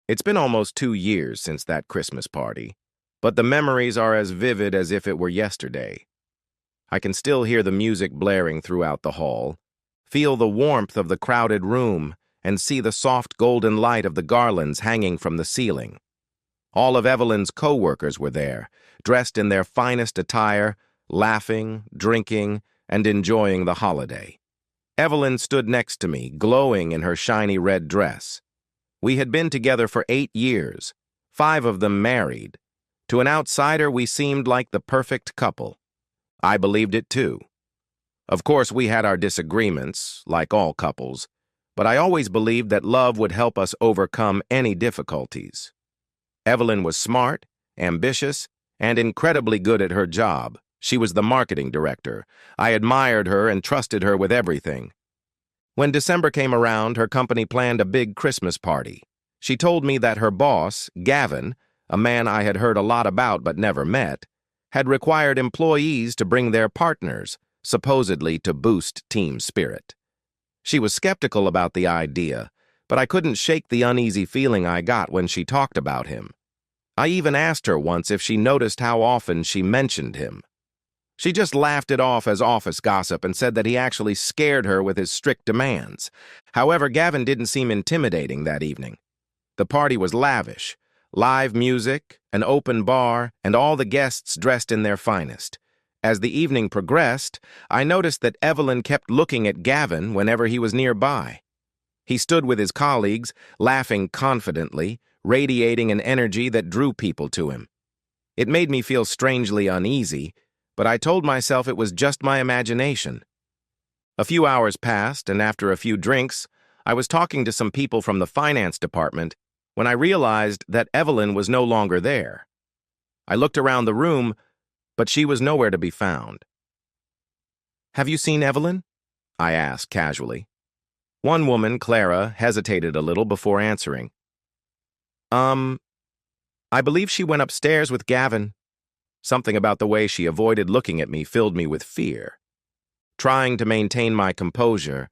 It's been almost 2 years since that Christmas party, but the memories are as vivid as if it were yesterday. I can still hear the music blaring throughout the hall, feel the warmth of the crowded room, and see the soft golden light of the garlands hanging from the ceiling. All of Evelyn's co-workers were there, dressed in their finest attire, laughing, drinking, and enjoying the holiday. Evelyn stood next to me, glowing in her shiny red dress. We had been together for 8 years, 5 of them married. To an outsider, we seemed like the perfect couple. I believed it too. Of course, we had our disagreements, like all couples, but I always believed that love would help us overcome any difficulties. Evelyn was smart, ambitious, and incredibly good at her job. She was the marketing director. I admired her and trusted her with everything. When December came around, her company planned a big Christmas party. She told me that her boss, Gavin, a man I had heard a lot about but never met, had required employees to bring their partners, supposedly to boost team spirit. She was skeptical about the idea, but I couldn't shake the uneasy feeling I got when she talked about him. I even asked her once if she noticed how often she mentioned him. She just laughed it off as office gossip and said that he actually scared her with his strict demands. However, Gavin didn't seem intimidating that evening. The party was lavish. Live music, an open bar, and all the guests dressed in their finest. As the evening progressed, I noticed that Evelyn kept looking at Gavin whenever he was nearby. He stood with his colleagues, laughing confidently, radiating an energy that drew people to him. It made me feel strangely uneasy, but I told myself it was just my imagination. A few hours passed, and after a few drinks, I was talking to some people from the finance department when I realized that Evelyn was no longer there. I looked around the room, but she was nowhere to be found. "Have you seen Evelyn?" I asked casually. One woman, Clara, hesitated a little before answering. I believe she went upstairs with Gavin." Something about the way she avoided looking at me filled me with fear. Trying to maintain my composure,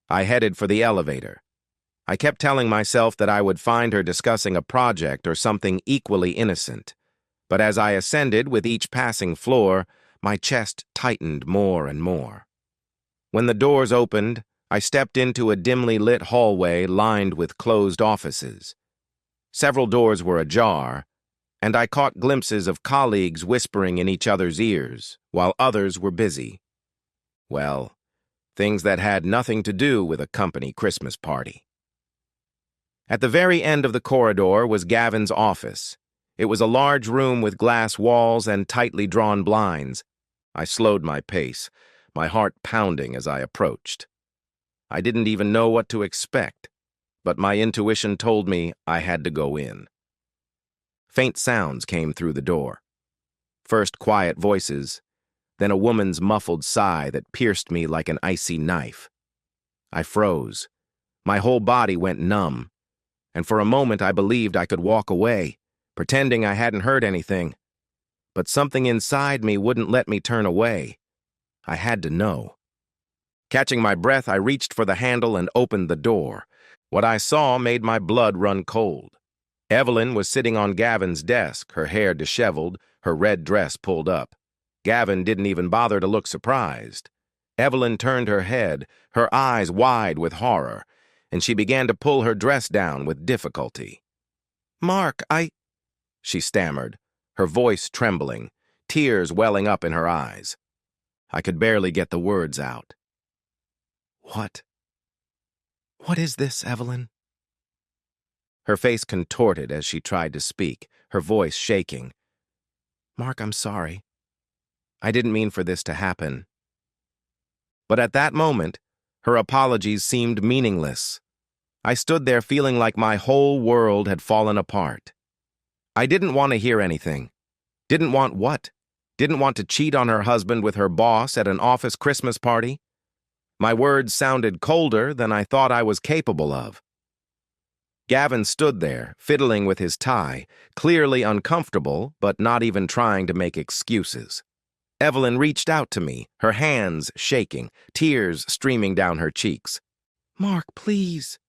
I headed for the elevator. I kept telling myself that I would find her discussing a project or something equally innocent. But as I ascended with each passing floor, my chest tightened more and more. When the doors opened, I stepped into a dimly lit hallway lined with closed offices. Several doors were ajar, and I caught glimpses of colleagues whispering in each other's ears, while others were busy. Well, things that had nothing to do with a company Christmas party. At the very end of the corridor was Gavin's office. It was a large room with glass walls and tightly drawn blinds. I slowed my pace, my heart pounding as I approached. I didn't even know what to expect, but my intuition told me I had to go in. Faint sounds came through the door. First quiet voices, then a woman's muffled sigh that pierced me like an icy knife. I froze. My whole body went numb, and for a moment I believed I could walk away, pretending I hadn't heard anything. But something inside me wouldn't let me turn away. I had to know. Catching my breath, I reached for the handle and opened the door. What I saw made my blood run cold. Evelyn was sitting on Gavin's desk, her hair disheveled, her red dress pulled up. Gavin didn't even bother to look surprised. Evelyn turned her head, her eyes wide with horror, and she began to pull her dress down with difficulty. "Mark, she stammered, her voice trembling, tears welling up in her eyes. I could barely get the words out. What is this, Evelyn?" Her face contorted as she tried to speak, her voice shaking. "Mark, I'm sorry. I didn't mean for this to happen." But at that moment, her apologies seemed meaningless. I stood there feeling like my whole world had fallen apart. I didn't want to hear anything. Didn't want what? Didn't want to cheat on her husband with her boss at an office Christmas party? My words sounded colder than I thought I was capable of. Gavin stood there, fiddling with his tie, clearly uncomfortable, but not even trying to make excuses. Evelyn reached out to me, her hands shaking, tears streaming down her cheeks. "Mark, please."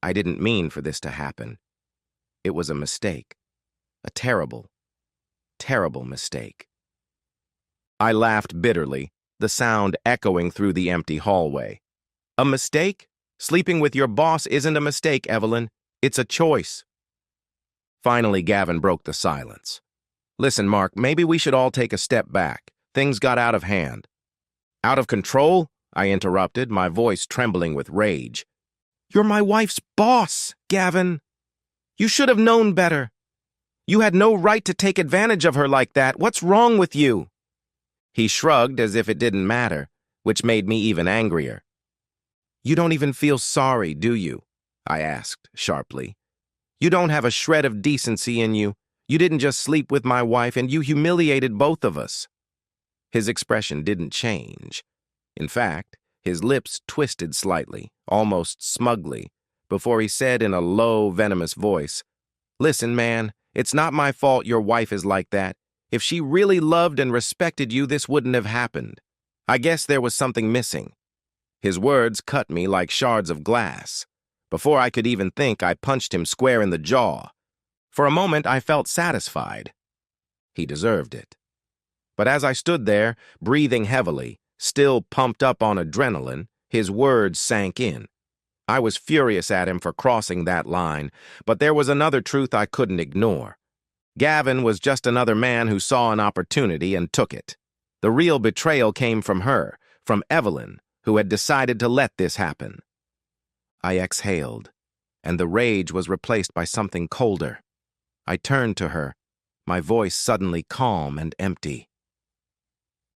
I didn't mean for this to happen. It was a mistake. A terrible, terrible mistake. I laughed bitterly, the sound echoing through the empty hallway. A mistake? Sleeping with your boss isn't a mistake, Evelyn. It's a choice. Finally, Gavin broke the silence. Listen, Mark, maybe we should all take a step back. Things got out of hand. Out of control? I interrupted, my voice trembling with rage. You're my wife's boss, Gavin. You should have known better. You had no right to take advantage of her like that. What's wrong with you? He shrugged as if it didn't matter, which made me even angrier. You don't even feel sorry, do you? I asked sharply. You don't have a shred of decency in you. You didn't just sleep with my wife, and you humiliated both of us. His expression didn't change. In fact, his lips twisted slightly, almost smugly, before he said in a low, venomous voice, Listen, man, it's not my fault your wife is like that. If she really loved and respected you, this wouldn't have happened. I guess there was something missing. His words cut me like shards of glass. Before I could even think, I punched him square in the jaw. For a moment, I felt satisfied. He deserved it. But as I stood there, breathing heavily, still pumped up on adrenaline, his words sank in. I was furious at him for crossing that line, but there was another truth I couldn't ignore. Gavin was just another man who saw an opportunity and took it. The real betrayal came from her, from Evelyn, who had decided to let this happen. I exhaled, and the rage was replaced by something colder. I turned to her, my voice suddenly calm and empty.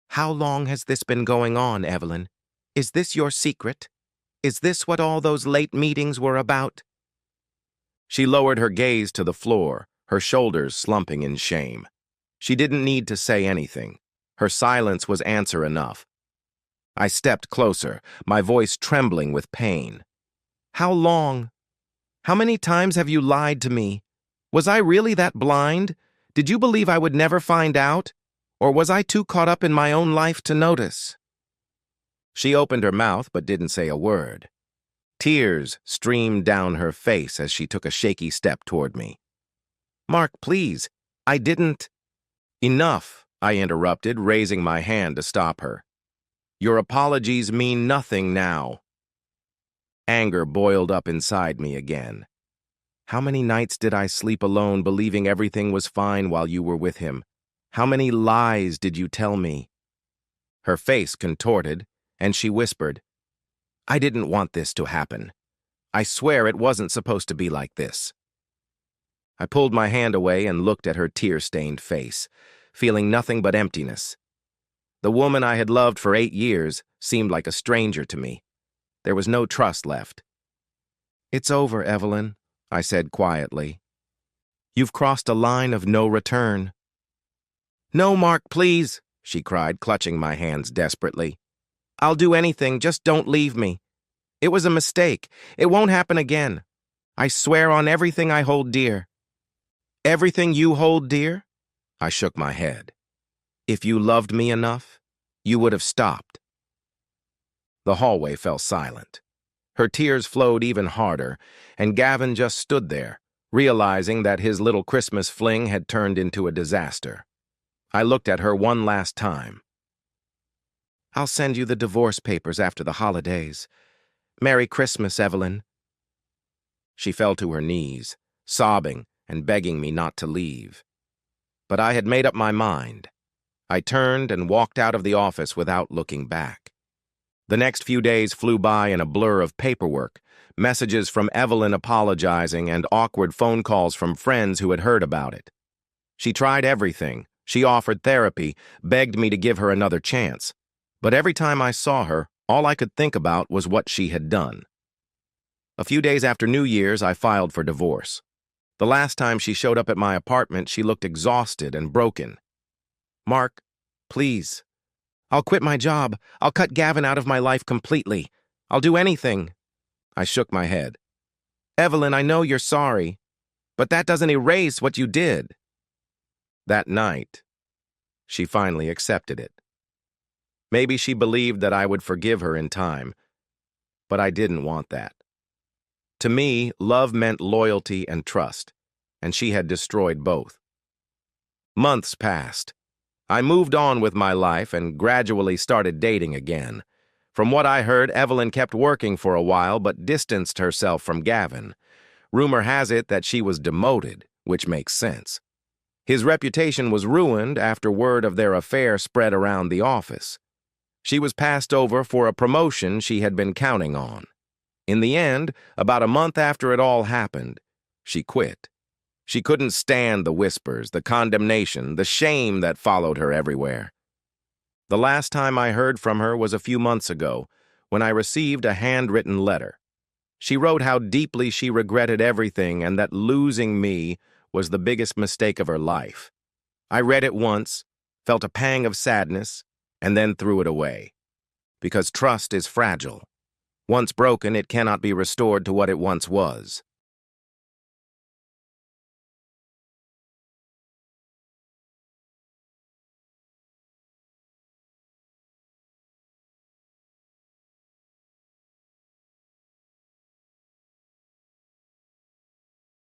How long has this been going on, Evelyn? Is this your secret? Is this what all those late meetings were about? She lowered her gaze to the floor, her shoulders slumping in shame. She didn't need to say anything. Her silence was answer enough. I stepped closer, my voice trembling with pain. How long? How many times have you lied to me? Was I really that blind? Did you believe I would never find out? Or was I too caught up in my own life to notice? She opened her mouth but didn't say a word. Tears streamed down her face as she took a shaky step toward me. Mark, please, I didn't... Enough, I interrupted, raising my hand to stop her. Your apologies mean nothing now. Anger boiled up inside me again. How many nights did I sleep alone believing everything was fine while you were with him? How many lies did you tell me? Her face contorted, and she whispered, I didn't want this to happen. I swear it wasn't supposed to be like this. I pulled my hand away and looked at her tear-stained face, feeling nothing but emptiness. The woman I had loved for 8 years seemed like a stranger to me. There was no trust left. It's over, Evelyn, I said quietly. You've crossed a line of no return. No, Mark, please, she cried, clutching my hands desperately. I'll do anything, just don't leave me. It was a mistake. It won't happen again. I swear on everything I hold dear. Everything you hold dear? I shook my head. If you loved me enough, you would have stopped. The hallway fell silent. Her tears flowed even harder, and Gavin just stood there, realizing that his little Christmas fling had turned into a disaster. I looked at her one last time. I'll send you the divorce papers after the holidays. Merry Christmas, Evelyn. She fell to her knees, sobbing and begging me not to leave. But I had made up my mind. I turned and walked out of the office without looking back. The next few days flew by in a blur of paperwork, messages from Evelyn apologizing and awkward phone calls from friends who had heard about it. She tried everything. She offered therapy, begged me to give her another chance. But every time I saw her, all I could think about was what she had done. A few days after New Year's, I filed for divorce. The last time she showed up at my apartment, she looked exhausted and broken. Mark, please. I'll quit my job. I'll cut Gavin out of my life completely. I'll do anything. I shook my head. Evelyn, I know you're sorry, but that doesn't erase what you did. That night, she finally accepted it. Maybe she believed that I would forgive her in time, but I didn't want that. To me, love meant loyalty and trust, and she had destroyed both. Months passed. I moved on with my life and gradually started dating again. From what I heard, Evelyn kept working for a while but distanced herself from Gavin. Rumor has it that she was demoted, which makes sense. His reputation was ruined after word of their affair spread around the office. She was passed over for a promotion she had been counting on. In the end, about a month after it all happened, she quit. She couldn't stand the whispers, the condemnation, the shame that followed her everywhere. The last time I heard from her was a few months ago, when I received a handwritten letter. She wrote how deeply she regretted everything and that losing me was the biggest mistake of her life. I read it once, felt a pang of sadness, and then threw it away. Because trust is fragile. Once broken, it cannot be restored to what it once was.